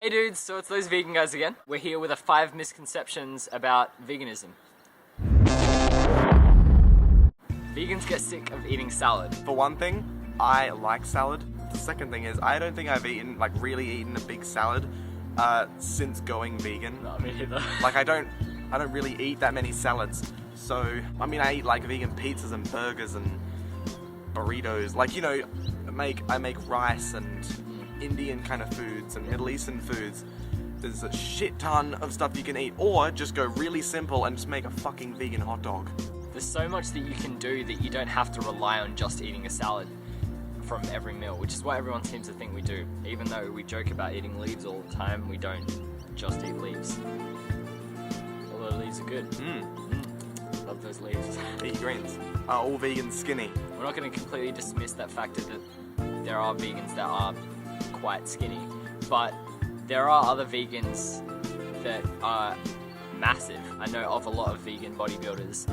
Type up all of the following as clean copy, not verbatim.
Hey dudes, so it's those vegan guys again. We're here with 5 misconceptions about veganism. Vegans get sick of eating salad. For one thing, I like salad. The second thing is, I don't think I've really eaten a big salad since going vegan. No, me neither. Like I don't really eat that many salads. So, I mean, I eat like vegan pizzas and burgers and burritos. Like, you know, I make rice and Indian kind of foods and Middle Eastern foods. There's a shit ton of stuff you can eat, or just go really simple and just make a fucking vegan hot dog. There's so much that you can do that you don't have to rely on just eating a salad from every meal, which is what everyone seems to think we do. Even though we joke about eating leaves all the time, we don't just eat leaves. Although leaves are good. Love those leaves. Eat greens. Are all vegans skinny? We're not going to completely dismiss that factor that there are vegans that are quite skinny, but there are other vegans that are massive. I know of a lot of vegan bodybuilders,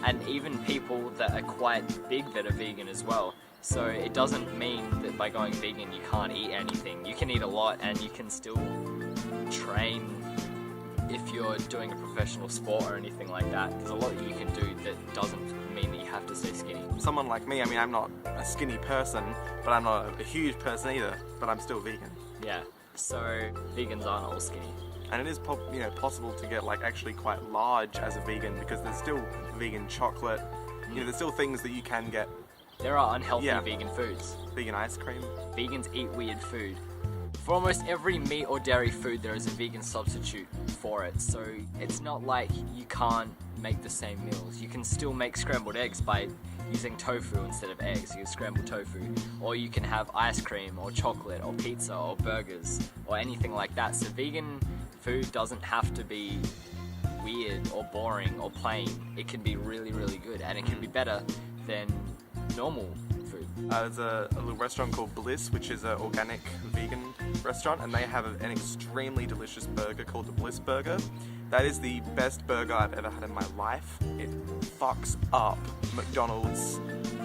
and even people that are quite big that are vegan as well. So it doesn't mean that by going vegan you can't eat anything. You can eat a lot and you can still train if you're doing a professional sport or anything like that. There's a lot that you can do that doesn't mean that you have to stay skinny. Someone like me, I mean, I'm not a skinny person, but I'm not a huge person either, but I'm still vegan. Yeah, so vegans aren't all skinny. And it is possible to get like actually quite large as a vegan, because there's still vegan chocolate. You know, there's still things that you can get. There are unhealthy vegan foods. Vegan ice cream. Vegans eat weird food. For almost every meat or dairy food, there is a vegan substitute for it. So it's not like you can't make the same meals. You can still make scrambled eggs by using tofu instead of eggs. You can scramble tofu. Or you can have ice cream or chocolate or pizza or burgers or anything like that. So vegan food doesn't have to be weird or boring or plain. It can be really, really good, and it can be better than normal food. There's a little restaurant called Bliss, which is an organic vegan restaurant, and they have an extremely delicious burger called the Bliss Burger. That is the best burger I've ever had in my life. It fucks up McDonald's,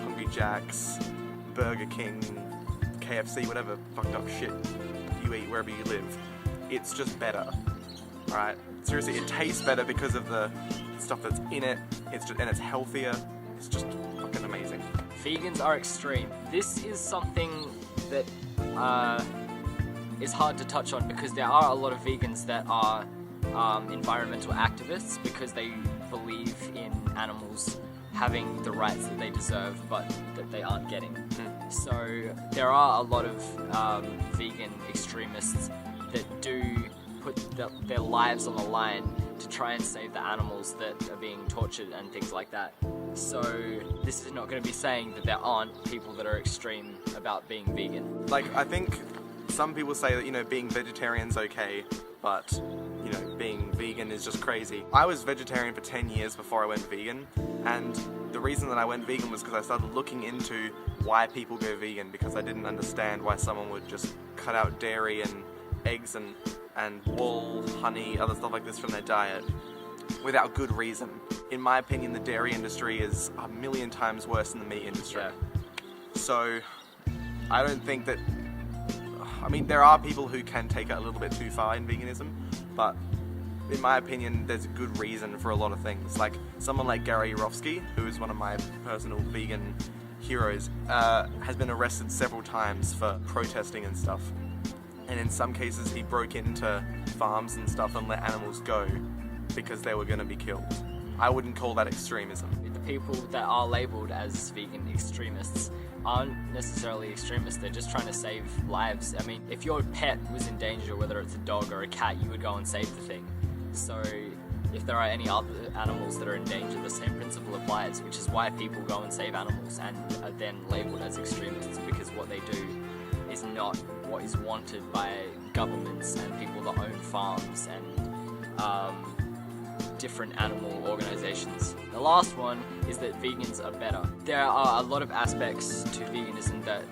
Hungry Jack's, Burger King, KFC, whatever fucked up shit you eat wherever you live. It's just better, right? Seriously, it tastes better because of the stuff that's in it. And it's healthier. It's just fucking amazing. Vegans are extreme. This is something that is hard to touch on, because there are a lot of vegans that are environmental activists because they believe in animals having the rights that they deserve but that they aren't getting. So there are a lot of vegan extremists that do put their lives on the line to try and save the animals that are being tortured and things like that. So this is not going to be saying that there aren't people that are extreme about being vegan. Like, I think some people say that, you know, being vegetarian's okay, but, you know, being vegan is just crazy. I was vegetarian for 10 years before I went vegan, and the reason that I went vegan was because I started looking into why people go vegan, because I didn't understand why someone would just cut out dairy and eggs and wool, honey, other stuff like this from their diet without good reason. In my opinion, the dairy industry is a million times worse than the meat industry. Yeah. So I don't think that, I mean, there are people who can take it a little bit too far in veganism, but in my opinion, there's a good reason for a lot of things. Like someone like Gary Yourofsky, who is one of my personal vegan heroes, has been arrested several times for protesting and stuff. And in some cases, he broke into farms and stuff and let animals go because they were going to be killed. I wouldn't call that extremism. The people that are labelled as vegan extremists aren't necessarily extremists, they're just trying to save lives. I mean, if your pet was in danger, whether it's a dog or a cat, you would go and save the thing. So if there are any other animals that are in danger, the same principle applies, which is why people go and save animals and are then labelled as extremists, because what they do is not what is wanted by governments and people that own farms and different animal organizations. The last one is that vegans are better. There are a lot of aspects to veganism that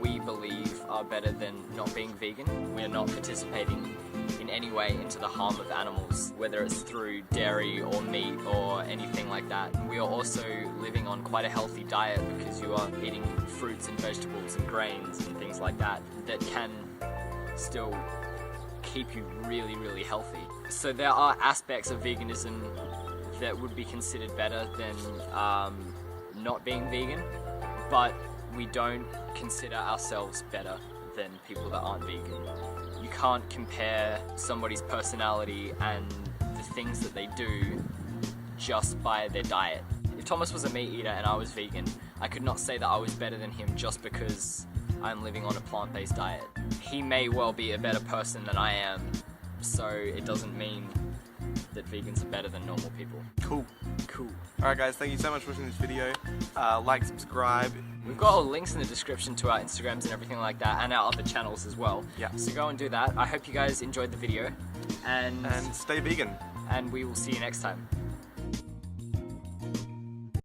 we believe are better than not being vegan. We are not participating in any way into the harm of animals, whether it's through dairy or meat or anything like that. We are also living on quite a healthy diet because you are eating fruits and vegetables and grains and things like that that can still keep you really, really healthy. So there are aspects of veganism that would be considered better than not being vegan, but we don't consider ourselves better than people that aren't vegan. You can't compare somebody's personality and the things that they do just by their diet. If Thomas was a meat eater and I was vegan, I could not say that I was better than him just because I'm living on a plant-based diet. He may well be a better person than I am, so it doesn't mean that vegans are better than normal people. Cool. Cool. Alright guys, thank you so much for watching this video. Like, subscribe. We've got all links in the description to our Instagrams and everything like that, and our other channels as well. Yeah. So go and do that. I hope you guys enjoyed the video, and And stay vegan. we will see you next time.